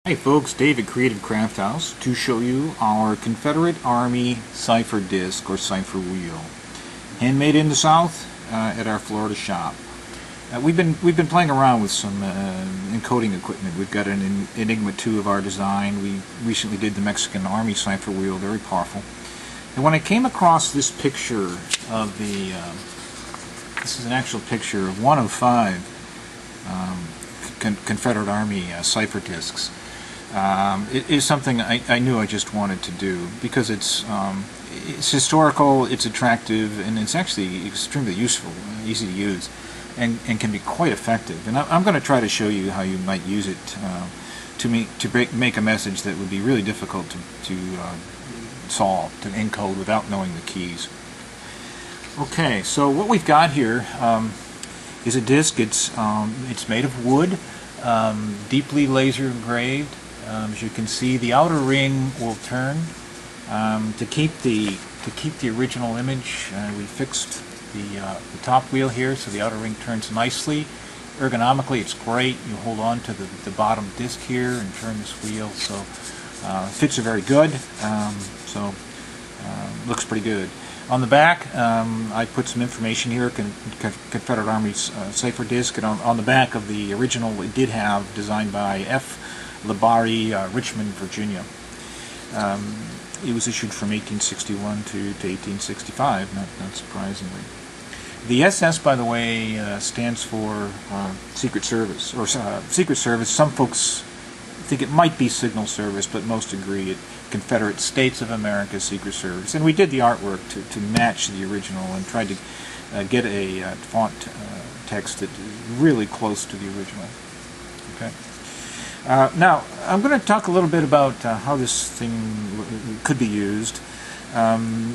Hey folks, Dave at Creative Craft House to show you our Confederate Army Cipher Disk or Cipher Wheel, handmade in the South at our Florida shop. We've been playing around with some encoding equipment. We've got an Enigma 2 of our design. We recently did the Mexican Army Cipher Wheel, very powerful. And when I came across this picture of the, this is an actual picture of one of 5 Confederate Army cipher disks. It is something I knew I just wanted to do because it's historical, it's attractive, and it's actually extremely useful, easy to use, and can be quite effective. And I'm going to try to show you how you might use it to make a message that would be really difficult to solve, to encode without knowing the keys. Okay, so what we've got here is a disk. It's made of wood, deeply laser engraved. As you can see, the outer ring will turn. To keep the original image, we fixed the top wheel here so the outer ring turns nicely. Ergonomically, it's great. You hold on to the bottom disc here and turn this wheel, so fits are very good. Looks pretty good. On the back, I put some information here, Confederate Army Cipher Disk, and on the back of the original it did have, designed by Francis LaBarre, Richmond, Virginia. It was issued from 1861 to 1865, not surprisingly. The SS, by the way, stands for Secret Service, or Secret Service. Some folks think it might be Signal Service, but most agree it Confederate States of America Secret Service. And we did the artwork to match the original and tried to get a font text that is really close to the original. Okay. Now, I'm going to talk a little bit about how this thing could be used,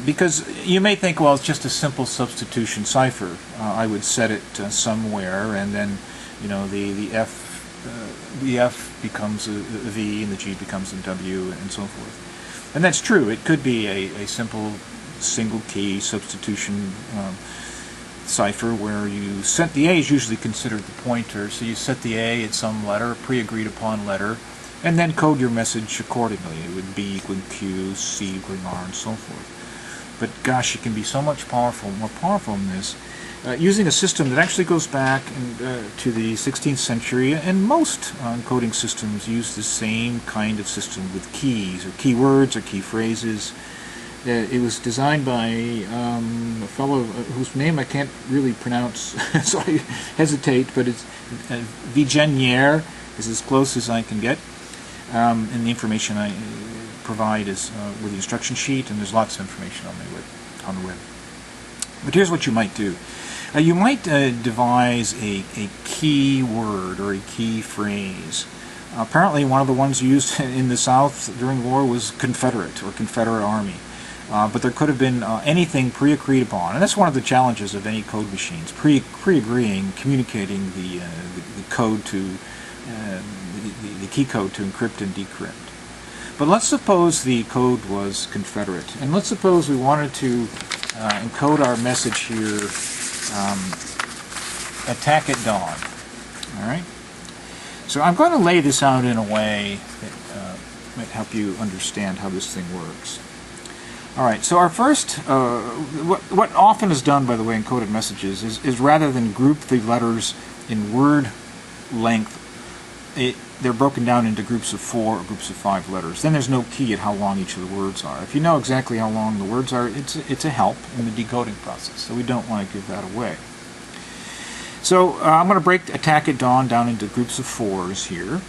because you may think, well, it's just a simple substitution cipher. I would set it somewhere, and then, you know, the F becomes a V, and the G becomes a W, and so forth. And that's true. It could be a simple single key substitution cipher where you set the A is usually considered the pointer, so you set the A at some letter, pre-agreed upon letter, and then code your message accordingly. It would B equaling Q, C equaling R, and so forth. But gosh, it can be so much more powerful than this, using a system that actually goes back to the 16th century, and most encoding systems use the same kind of system with keys, or keywords, or key phrases. It was designed by a fellow whose name I can't really pronounce, so I hesitate, but it's Vigenère is as close as I can get. And the information I provide is with the instruction sheet, and there's lots of information on the web. But here's what you might do. You might devise a key word or a key phrase. Apparently one of the ones used in the South during the war was Confederate or Confederate Army. But there could have been anything pre-agreed upon, and that's one of the challenges of any code machines: pre-agreeing, communicating the code to the key code to encrypt and decrypt. But let's suppose the code was Confederate, and let's suppose we wanted to encode our message here: attack at dawn. All right. So I'm going to lay this out in a way that might help you understand how this thing works. Alright, so our first, what often is done, by the way, in encoded messages is rather than group the letters in word length, they're broken down into groups of 4 or groups of 5 letters. Then there's no key at how long each of the words are. If you know exactly how long the words are, it's a help in the decoding process, so we don't want to give that away. So I'm going to break attack at dawn down into groups of 4s here.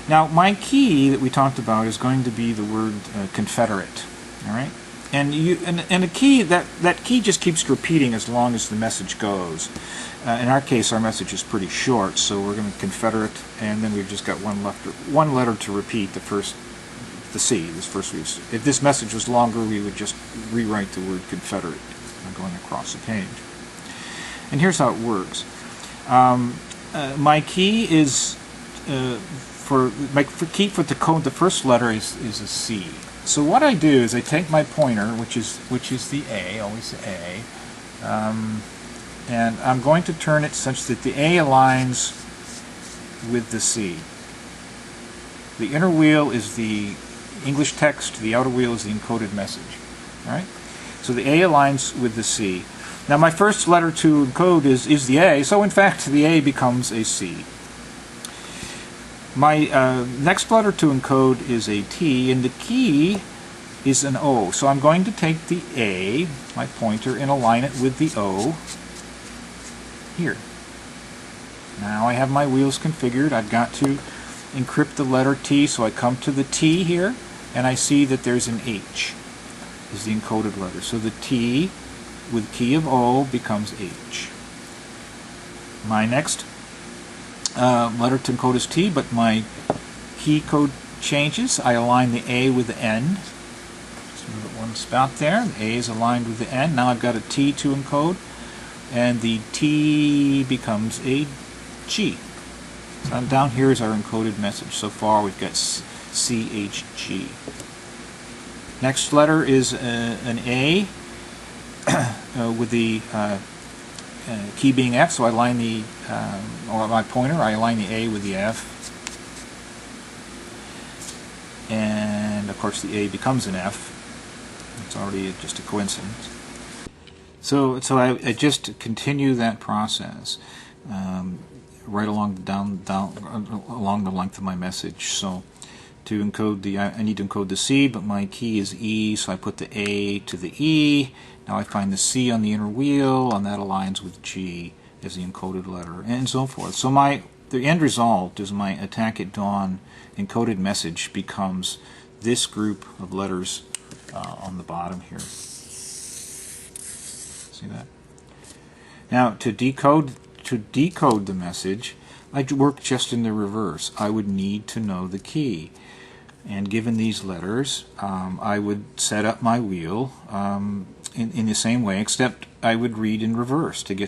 Now, my key that we talked about is going to be the word Confederate. All right, and a key that key just keeps repeating as long as the message goes. In our case, our message is pretty short, so we're going to Confederate, and then we've just got one letter to repeat. The C. If this message was longer, we would just rewrite the word Confederate going across the page. And here's how it works. My key is for the code. The first letter is a C. So what I do is I take my pointer, which is the A, always the A, and I'm going to turn it such that the A aligns with the C. The inner wheel is the English text, the outer wheel is the encoded message. All right? So the A aligns with the C. Now my first letter to encode is the A, so in fact the A becomes a C. My next letter to encode is a T, and the key is an O. So I'm going to take the A, my pointer, and align it with the O here. Now I have my wheels configured. I've got to encrypt the letter T, so I come to the T here, and I see that there's an H, is the encoded letter. So the T with key of O becomes H. My next letter to encode is T, but my key code changes. I align the A with the N. Just move it one spot there. The A is aligned with the N. Now I've got a T to encode, and the T becomes a G. So down here is our encoded message. So far we've got CHG. Next letter is an A with the key being F, so I align the, or my pointer, I align the A with the F. And of course the A becomes an F. It's already just a coincidence. So I just continue that process right along along the length of my message. So to encode the, I need to encode the C, but my key is E, so I put the A to the E. Now I find the C on the inner wheel, and that aligns with G as the encoded letter, and so forth. So the end result is my attack at dawn encoded message becomes this group of letters on the bottom here. See that? Now to decode the message, I work just in the reverse. I would need to know the key, and given these letters, I would set up my wheel in the same way, except I would read in reverse to go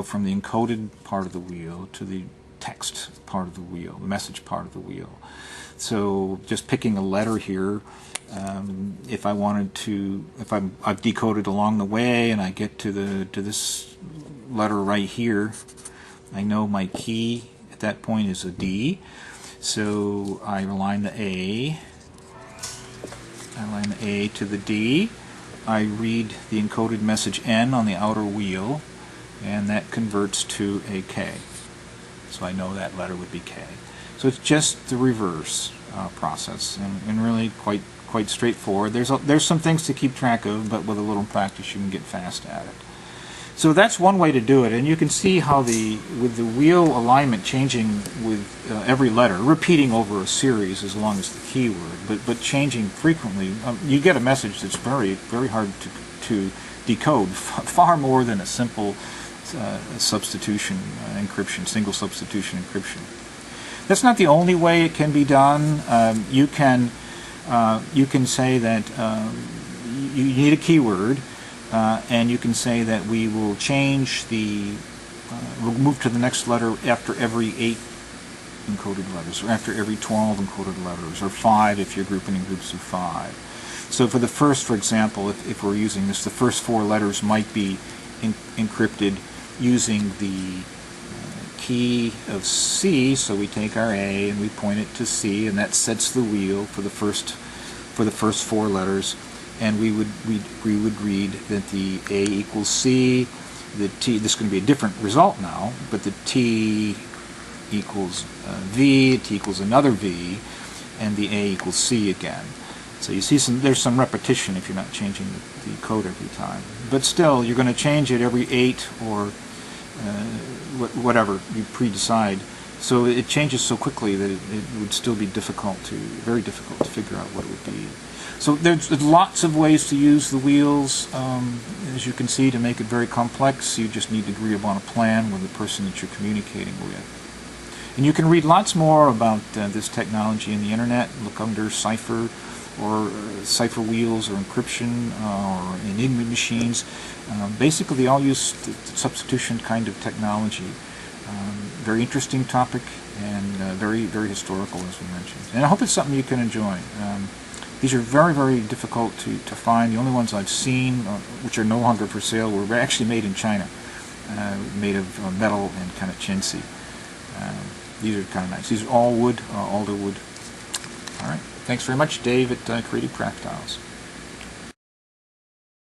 from the encoded part of the wheel to the text part of the wheel, the message part of the wheel. So just picking a letter here, if I wanted to, if I've decoded along the way and I get to this letter right here, I know my key at that point is a D, so I align the A. I align the A to the D. I read the encoded message N on the outer wheel, and that converts to a K. So I know that letter would be K. So it's just the reverse process, and really quite straightforward. There's some things to keep track of, but with a little practice you can get fast at it. So that's one way to do it, and you can see how with the wheel alignment changing with every letter, repeating over a series as long as the keyword, but changing frequently, you get a message that's very hard to decode, far more than a simple substitution encryption, single substitution encryption. That's not the only way it can be done. You can say that you need a keyword. And you can say that we will change we'll move to the next letter after every 8 encoded letters, or after every 12 encoded letters, or 5 if you're grouping in groups of 5. So for the first, for example, if we're using this, the first 4 letters might be encrypted using the key of C, so we take our A and we point it to C, and that sets the wheel for the first 4 letters. And we would read that the A equals C, the T, this is going to be a different result now, but the T equals V, T equals another V, and the A equals C again. So you see there's some repetition if you're not changing the code every time. But still, you're going to change it every 8 or whatever you pre-decide. So it changes so quickly that it would still be very difficult to figure out what it would be. So there's lots of ways to use the wheels, as you can see, to make it very complex. You just need to agree upon a plan with the person that you're communicating with. And you can read lots more about this technology in the internet. Look under Cipher, or Cipher wheels, or encryption, or Enigma machines. Basically, they all use the substitution kind of technology. Very interesting topic, and very historical, as we mentioned. And I hope it's something you can enjoy. These are very difficult to find. The only ones I've seen, which are no longer for sale, were actually made in China, made of metal and kind of chintzy. These are kind of nice. These are all wood, alder wood. All right. Thanks very much, Dave at Creative Craft Tiles.